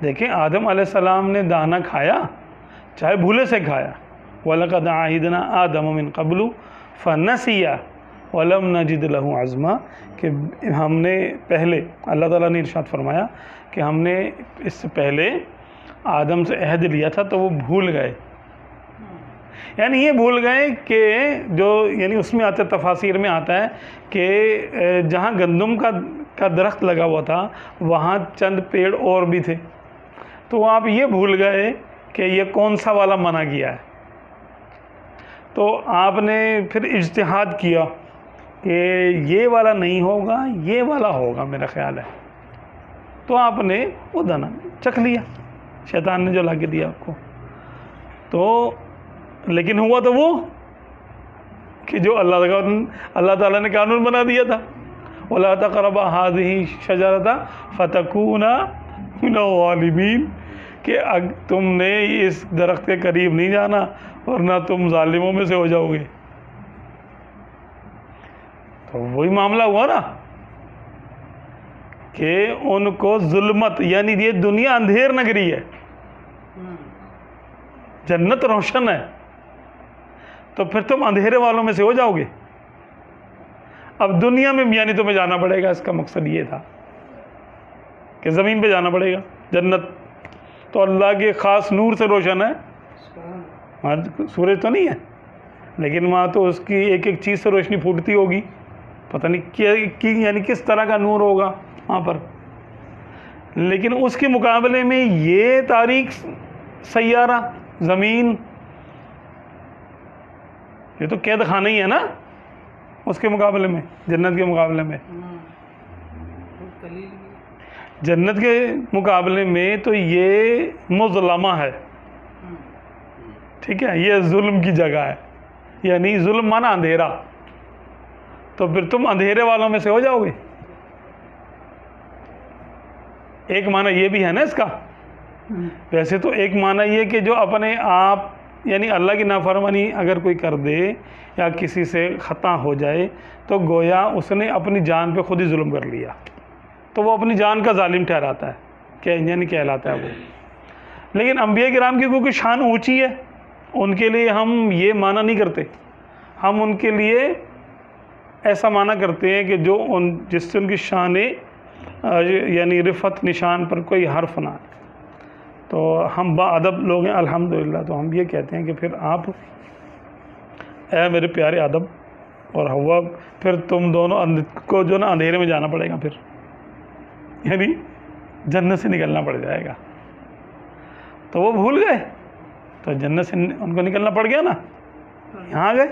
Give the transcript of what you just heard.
دیکھیں آدم علیہ السلام نے دانا کھایا، چاہے بھولے سے کھایا، وَلَقَدْ عَاهِدْنَا آدَمَ مِن قَبْلُ فَنَسِيَ وَلَمْ نَجِدْ لَهُ عَزْمًا، کہ ہم نے پہلے، اللہ تعالیٰ نے ارشاد فرمایا کہ ہم نے اس سے پہلے آدم سے عہد لیا تھا تو وہ بھول گئے. یعنی یہ بھول گئے کہ جو، یعنی اس میں آتا ہے، تفاسیر میں آتا ہے کہ جہاں گندم کا درخت لگا ہوا تھا وہاں چند پیڑ اور بھی تھے، تو آپ یہ بھول گئے کہ یہ کون سا والا منع کیا ہے. تو آپ نے پھر اجتہاد کیا کہ یہ والا نہیں ہوگا، یہ والا ہوگا میرا خیال ہے. تو آپ نے وہ دانا چکھ لیا، شیطان نے جو لا کے دیا آپ کو. تو لیکن ہوا تو وہ کہ جو اللہ تعالیٰ نے قانون بنا دیا تھا، وَلَا تَقْرَبَا هَٰذِهِ الشَّجَرَةَ فَتَكُونَا مِنَ الظَّالِمِينَ، کہ تم نے اس درخت کے قریب نہیں جانا ورنہ تم ظالموں میں سے ہو جاؤ گے. تو وہی معاملہ ہوا نا کہ ان کو ظلمت، یعنی یہ دنیا اندھیر نگری ہے، جنت روشن ہے، تو پھر تم اندھیرے والوں میں سے ہو جاؤ گے. اب دنیا میں یعنی تمہیں جانا پڑے گا، اس کا مقصد یہ تھا کہ زمین پہ جانا پڑے گا. جنت تو اللہ کے خاص نور سے روشن ہے، وہاں سورج تو نہیں ہے لیکن وہاں تو اس کی ایک ایک چیز سے روشنی پھوٹتی ہوگی، پتہ نہیں کیا یعنی کس طرح کا نور ہوگا وہاں پر. لیکن اس کے مقابلے میں یہ تاریک سیارہ زمین، یہ تو قید خانہ ہی ہے نا اس کے مقابلے میں، جنت کے مقابلے میں. جنت کے مقابلے میں تو یہ مظلمہ ہے، ٹھیک ہے، یہ ظلم کی جگہ ہے، یعنی ظلم مانا اندھیرا. تو پھر تم اندھیرے والوں میں سے ہو جاؤ گے. ایک معنی یہ بھی ہے نا اس کا. ویسے تو ایک معنی یہ کہ جو اپنے آپ، یعنی اللہ کی نافرمانی اگر کوئی کر دے یا کسی سے خطا ہو جائے تو گویا اس نے اپنی جان پہ خود ہی ظلم کر لیا، تو وہ اپنی جان کا ظالم ٹھہراتا ہے، کہ یعنی کہلاتا ہے وہ. لیکن انبیاء کرام کی کیونکہ شان اونچی ہے، ان کے لیے ہم یہ معنی نہیں کرتے. ہم ان کے لیے ایسا معنی کرتے ہیں کہ جو جس سے ان کی شان یعنی رفعت نشان پر کوئی حرف نہ. تو ہم با ادب لوگ ہیں الحمدللہ. تو ہم یہ کہتے ہیں کہ پھر آپ، اے میرے پیارے آدم اور حوا، پھر تم دونوں کو جو نا اندھیرے میں جانا پڑے گا، پھر یعنی جنت سے نکلنا پڑ جائے گا. تو وہ بھول گئے، تو جنت سے ان کو نکلنا پڑ گیا نا، یہاں آ گئے.